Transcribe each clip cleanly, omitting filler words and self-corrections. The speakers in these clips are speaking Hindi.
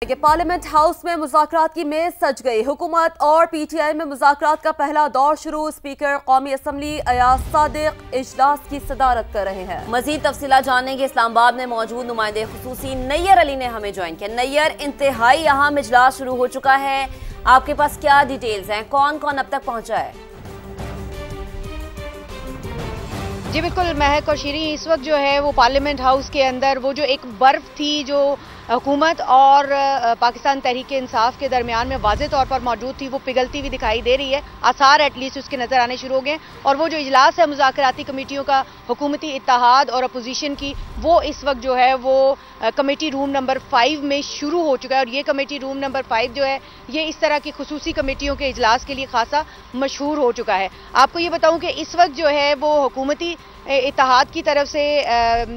कि पार्लियामेंट हाउस में मुज़ाकरात की मेज सज गई। हुकूमत और पीटीआई में मुज़ाकरात का पहला दौर शुरू। स्पीकर कौमी असम्बली अयाज सादिक इजलास की सदारत कर रहे हैं। मजीद तफसीलात जानने के इस्लामाबाद में मौजूद नुमाइंदे खुसूसी नैयर अली ने हमें ज्वाइन किया। नैयर, इंतहाई अहम इजलास शुरू हो चुका है, आपके पास क्या डिटेल्स हैं, कौन कौन अब तक पहुंचा है? जी बिल्कुल महक और शीरी, इस वक्त जो है वो पार्लियामेंट हाउस के अंदर वो जो एक बर्फ थी जो हुकूमत और पाकिस्तान तहरीक इंसाफ के दरमियान में वाज़े तौर पर मौजूद थी, वो पिघलती हुई दिखाई दे रही है। आसार एटलीस्ट उसके नज़र आने शुरू हो गए और वो जो इजलास है मुज़ाकराती कमेटियों का हुकूमती इत्तेहाद और अपोजिशन की, वो इस वक्त जो है वो कमेटी रूम नंबर 5 में शुरू हो चुका है। और ये कमेटी रूम नंबर 5 जो है ये इस तरह की खुसूसी कमेटियों के इजलास के लिए खासा मशहूर हो चुका है। आपको ये बताऊं कि इस वक्त जो है वो हुकूमती इत्तेहाद की तरफ से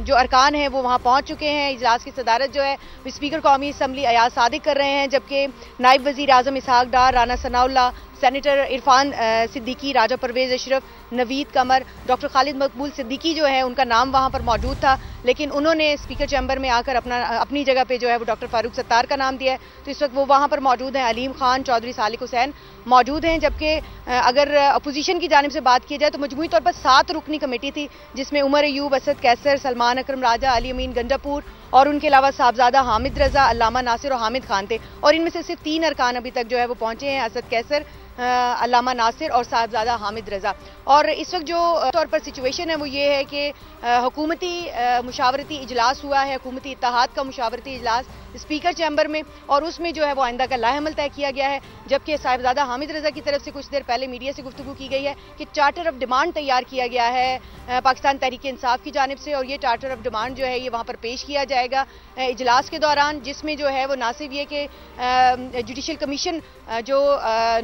जो अरकान हैं वो वहाँ पहुँच चुके हैं। इजलास की सदारत जो है स्पीकर कौमी असम्बली अयाज सादिक कर रहे हैं, जबकि नायब वज़ीर आज़म इसहाक डार, राना सनाउल्लाह, सेनेटर इरफान सिद्दीकी, राजा परवेज़ अशरफ, नवीद कमर, डॉक्टर खालिद मकबूल सिद्दीकी जो है उनका नाम वहाँ पर मौजूद था, लेकिन उन्होंने स्पीकर चैम्बर में आकर अपनी जगह पे जो है वो डॉक्टर फारूक सत्तार का नाम दिया है। तो इस वक्त वो वहाँ पर मौजूद हैं। अलीम खान, चौधरी सालिक हुसैन मौजूद हैं। जबकि अगर अपोजिशन की जानिब से बात की जाए तो मजमूई तौर पर 7 रुकनी कमेटी थी, जिसमें उमर अयूब, असद कैसर, सलमान अकरम राजा, अली अमीन गंडापुर और उनके अलावा साहबजादा हामिद रजा, अल्लामा नासिर और हामिद खान थे। और इनमें से सिर्फ 3 अरकान अभी तक जो है वो पहुंचे हैं, असद कैसर, अल्लामा नासिर और साहबजादा हामिद रजा। और इस वक्त जो तौर पर सिचुएशन है वो ये है कि हुकूमती मुशावरती इजलास हुआ है, हुकूमती इत्तेहाद का मुशावरती इजलास स्पीकर चैम्बर में, और उसमें जो है वो आइंदा का लाएअमल तय किया गया है। जबकि साहिबजादा हामिद रजा की तरफ से कुछ देर पहले मीडिया से गुफ्तगू की गई है कि चार्टर ऑफ डिमांड तैयार किया गया है पाकिस्तान तहरीक इंसाफ की जानिब से, और ये चार्टर ऑफ डिमांड जो है ये वहाँ पर पेश किया जाएगा इजलास के दौरान, जिसमें जो है वो ना सिर्फ ये कि जुडिशल कमीशन जो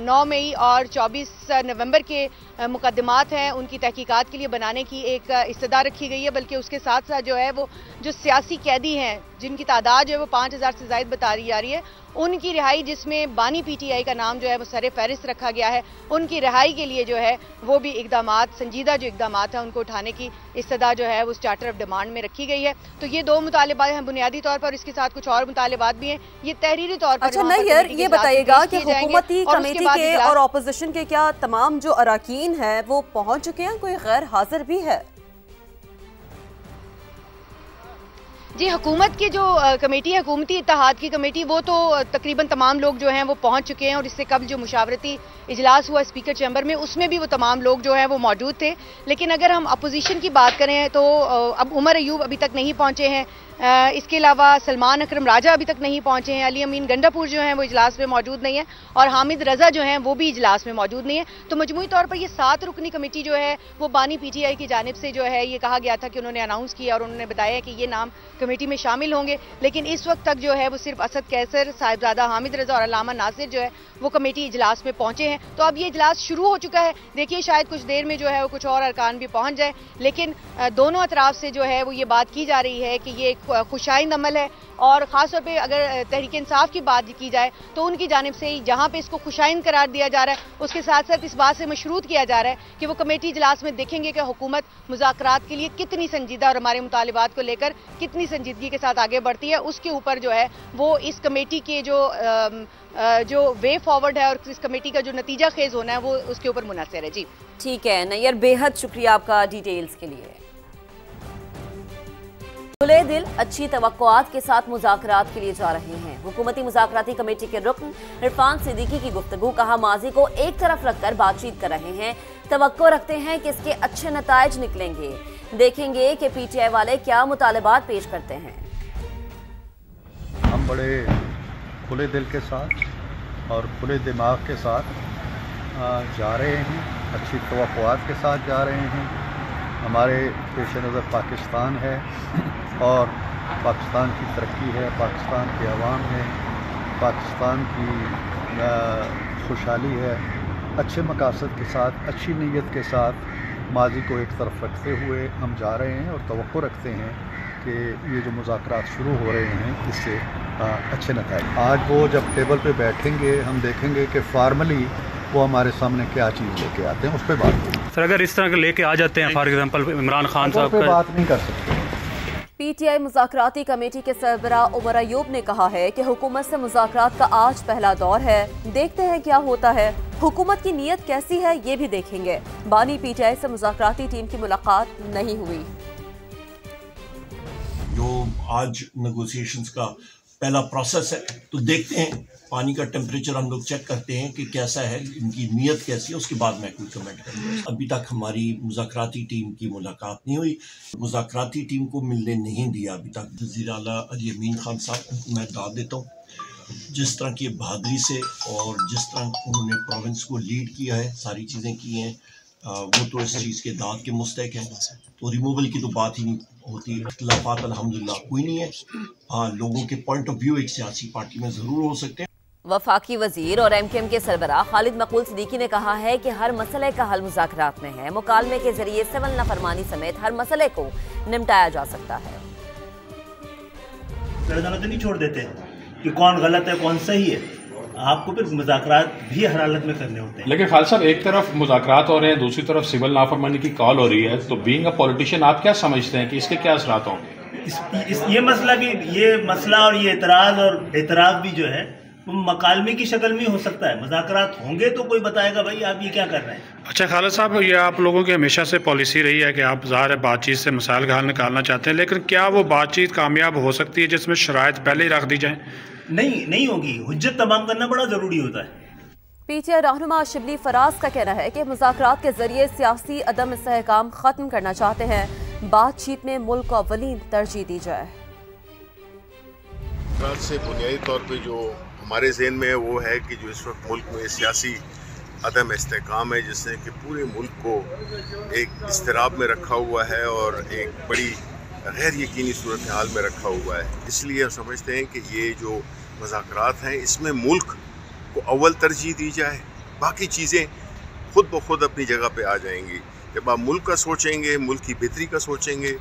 9 मई और 24 नवंबर के मुकदमात हैं उनकी तहकीकात के लिए बनाने की एक इस्तदा रखी गई है, बल्कि उसके साथ साथ जो है वो जो सियासी कैदी हैं जिनकी तादाद जो है वो 5000 से ज़ायद बता रही जा रही है, उनकी रिहाई, जिसमें बानी पीटीआई का नाम जो है वो सरे फहरिस्त रखा गया है, उनकी रिहाई के लिए जो है वो भी इकदामात, संजीदा जो इकदामात हैं उनको उठाने की इस्तदा जो है उस चार्टर ऑफ डिमांड में रखी गई है। तो ये 2 मुतालिबात हैं बुनियादी तौर पर, इसके साथ कुछ और मुतालिबात भी हैं, ये तहरीरी तौर पर। अच्छा नैयर, ये बताइएगा कि हुकूमती कमेटी के और अपोजिशन के क्या तमाम जो अराकीन हैं वो पहुंच चुके हैं, कोई गैर हाजिर भी है? जी, हुकूमत की जो कमेटी है, हुकूमती इत्तेहाद की कमेटी, वो तो तकरीबन तमाम लोग जो हैं वो पहुंच चुके हैं। और इससे कबल जो मुशावरती इजलास हुआ स्पीकर चैम्बर में, उसमें भी वो तमाम लोग जो हैं वो मौजूद थे। लेकिन अगर हम अपोजिशन की बात करें तो अब उमर अयूब अभी तक नहीं पहुंचे हैं, इसके अलावा सलमान अकरम राजा अभी तक नहीं पहुंचे हैं, अली अमीन गंडापुर जो हैं वो इजलास में मौजूद नहीं है, और हामिद रजा जो हैं वो भी इजलास में मौजूद नहीं है। तो मजमूई तौर पर ये 7 रुकनी कमेटी जो है वो बानी पीटीआई की जानिब से जो है ये कहा गया था कि उन्होंने अनाउंस किया और उन्होंने बताया कि ये नाम कमेटी में शामिल होंगे। लेकिन इस वक्त तक जो है वो सिर्फ असद कैसर, साहिबजादा हामिद रजा और अल्लामा नासिर जो है वो कमेटी इजलास में पहुंचे हैं। तो अब ये इजलास शुरू हो चुका है, देखिए शायद कुछ देर में जो है वो कुछ और अरकान भी पहुंच जाए। लेकिन दोनों अतराफ से जो है वो ये बात की जा रही है कि ये खुशाइंद अमल है, और ख़ासतौर पे अगर तहरीक इंसाफ की बात की जाए तो उनकी जानिब से जहाँ पे इसको खुशाइंद करार दिया जा रहा है, उसके साथ साथ इस बात से मशरूत किया जा रहा है कि वो कमेटी इजलास में देखेंगे कि हुकूमत मुज़ाकरात के लिए कितनी संजीदा और हमारे मुतालिबात को लेकर कितनी संजीदगी के साथ आगे बढ़ती है। उसके ऊपर जो है वो इस कमेटी के जो वे फॉरवर्ड है और इस कमेटी का जो नतीजा खेज होना है वो उसके ऊपर मुनहसर है। जी ठीक है नैयर, बेहद शुक्रिया आपका डिटेल्स के लिए। खुले दिल अच्छी तवक्कुआत के साथ मुज़ाकरात के लिए जा रहे हैं। हुकूमती मुज़ाकराती कमेटी के रुकन इरफान सिद्दीकी की गुफ्तगू, कहा माजी को एक तरफ रखकर बातचीत कर रहे हैं, तवक्को रखते हैं कि इसके अच्छे नताइज निकलेंगे। देखेंगे कि पीटीआई वाले क्या मुतालबात पेश करते हैं। हम बड़े खुले दिल के साथ और खुले दिमाग के साथ जा रहे हैं, अच्छी तवक्कुआत के साथ जा रहे हैं। हमारे पेश नज़र पाकिस्तान है और पाकिस्तान की तरक्की है, पाकिस्तान के अवाम है, पाकिस्तान की खुशहाली है। अच्छे मकासद के साथ, अच्छी नीयत के साथ माजी को एक तरफ रखते हुए हम जा रहे हैं और तवक्को रखते हैं कि ये जो मुज़ाकरात शुरू हो रहे हैं इससे अच्छे नतीजे। आज वो जब टेबल पे बैठेंगे हम देखेंगे कि फार्मली वो हमारे सामने क्या चीज़ लेके आते हैं, उस पर बात होगी। सर अगर इस तरह के लेके आ जाते हैं फॉर एग्जांपल इमरान खान साहब पे बात नहीं कर सकते। पीटीआई मुज़ाकराती कमेटी के सरबराह उमर अयूब ने कहा है कि हुकूमत से मुज़ाकरात का आज पहला दौर है, देखते हैं क्या होता है। हुकूमत की नीयत कैसी है ये भी देखेंगे। बानी पीटीआई से मुज़ाकराती टीम की मुलाकात नहीं हुई। जो आज नेगोशिएशंस का पहला प्रोसेस है, तो देखते हैं, पानी का टेम्परेचर हम लोग चेक करते हैं कि कैसा है, इनकी नीयत कैसी है, उसके बाद मैं कोई कमेंट करूँगा। अभी तक हमारी मुज़ाकराती टीम की मुलाकात नहीं हुई, मुज़ाकराती टीम को मिलने नहीं दिया अभी तक। वज़ीर आला अली अमीन खान साहब मैं दाद देता हूँ, जिस तरह की बहादुरी से और जिस तरह उन्होंने प्रोविंस को लीड किया है, सारी चीज़ें की हैं, वो तो इस चीज़ के दाद के मुस्तहिक हैं। तो रिमूवल की तो बात ही नहीं होती। इख्तिलाफात अल्हम्दुलिल्लाह कोई नहीं है। हाँ, लोगों के पॉइंट ऑफ व्यू एक सियासी पार्टी में ज़रूर हो सकते हैं। वफाकी वजीर और एमकेएम के सरबराह खालिद मकबूल सिद्दीकी ने कहा है कि हर मसले का हल मुज़ाकरात में है। मुकालमे के जरिए सिविल नाफरमानी समेत हर मसले को निपटाया जा सकता है। अदालत नहीं छोड़ देते कि कौन गलत है कौन सही है, आपको फिर मुज़ाकरात भी हर हालत में करने होते हैं। लेकिन खालिद साहब, एक तरफ मुज़ाकरात हो रहे हैं, दूसरी तरफ सिविल नाफरमानी की कॉल हो रही है, तो बीइंग अ पॉलिटिशियन आप क्या समझते हैं कि इसके क्या असरात होंगे? ये मसला भी, ये मसला और ये एतराज़ और एतराज़ भी जो है वो मकालमे की शक्ल में हो सकता है। मुज़ाकरात होंगे तो कोई बताएगा भाई आप ये क्या कर रहे हैं। अच्छा खालिद साहब, ये आप लोगों की हमेशा से पॉलिसी रही है कि आप ज़ाहिर है बातचीत से मसाइल का हल निकालना चाहते हैं, लेकिन क्या वो बातचीत कामयाब हो सकती है जिसमें शराइत पहले ही रख दी जाए? नहीं होगी। हुज्जत तमाम करना बड़ा ज़रूरी होता है। पीटीआई रहनुमा शिबली फराज का कहना है कि मुज़ाकरात के जरिए सियासी अदम इस्तेहकाम खत्म करना चाहते हैं। बातचीत में मुल्क को अव्वलीन तरजीह दी जाए। से बुनियादी तौर पे जो हमारे ज़हन में है वो है कि जो इस वक्त मुल्क में सियासी अदम इस्तेहकाम है, जिसने कि पूरे मुल्क को एक इस्तिराब में रखा हुआ है और एक बड़ी गैर यकीनी सूरत हाल में रखा हुआ है। इसलिए हम समझते हैं कि ये जो मुज़ाकरात हैं इसमें मुल्क को अव्वल तरजीह दी जाए, बाकी चीज़ें खुद ब खुद अपनी जगह पे आ जाएंगी। जब आप मुल्क का सोचेंगे, मुल्क की बेहतरी का सोचेंगे।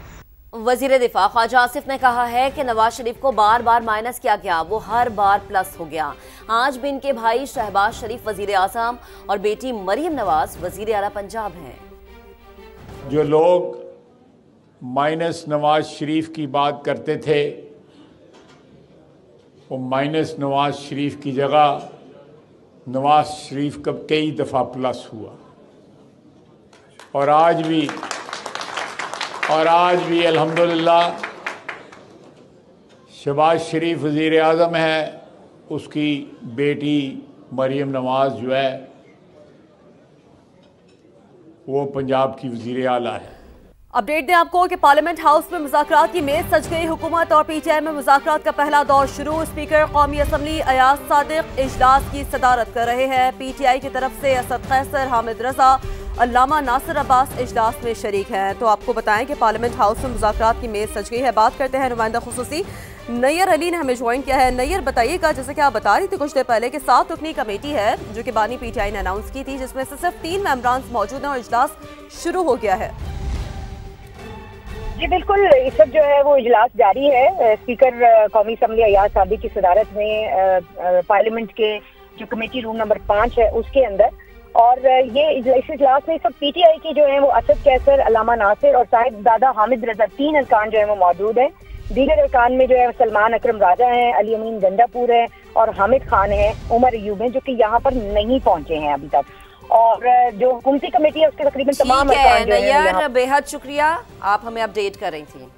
वजीर दिफा ख्वाजा आसिफ ने कहा है कि नवाज शरीफ को बार बार माइनस किया गया, वो हर बार प्लस हो गया। आज भी इनके भाई शहबाज शरीफ वजीर आज़म और बेटी मरीम नवाज वजीर आला पंजाब हैं। जो लोग माइनस नवाज शरीफ की बात करते थे, वो माइनस नवाज शरीफ की जगह नवाज शरीफ का कई दफ़ा प्लस हुआ और आज भी अल्हम्दुलिल्लाह शहबाज शरीफ वज़ीर आज़म है, उसकी बेटी मरीम नवाज जो है वो पंजाब की वज़ीर आला है। अपडेट दें आपको कि पार्लियामेंट हाउस में मुज़ाकरात की मेज सज गई। हुकूमत और पीटीआई में मुज़ाकरात का पहला दौर शुरू। स्पीकर कौमी असम्बली अयाज सादिक इजलास की सदारत कर रहे हैं। पीटीआई की तरफ से असद कैसर, हामिद रजा, अल्लामा नासिर अब्बास इजलास में शरीक हैं। तो आपको बताएं कि पार्लियामेंट हाउस में मुज़ाकरात की मेज सज गई है। बात करते हैं नुमाइंदा खुसूसी नैयर अली ने हमें ज्वाइन किया है। नैयर, बताइएगा, जैसे कि आप बता रही थी कुछ देर पहले कि 7 रुकनी कमेटी है जो कि बानी पीटीआई ने अनाउंस की थी, जिसमें से सिर्फ 3 मेंबरान मौजूद हैं और इजलास शुरू हो गया है। जी बिल्कुल, इस वक्त जो है वो इजलास जारी है। स्पीकर कौमी असम्बली अयाज सादिक की सदारत में पार्लियामेंट के जो कमेटी रूम नंबर 5 है उसके अंदर, और ये इस इजलास में सब पीटीआई के जो है वो असद कैसर, अल्लामा नासिर और साहिब दादा हामिद रजा 3 अरकान जो है वो मौजूद हैं। दीगर अरकान में जो है सलमान अकरम राजा हैं, अली अमीन गंडापुर है और हामिद खान है, उमर अयूब हैं, जो कि यहाँ पर नहीं पहुंचे हैं अभी तक। और जो हुकूमती कमेटी है उसके तकरीबन तमाम नैयर, बेहद शुक्रिया, आप हमें अपडेट कर रही थी।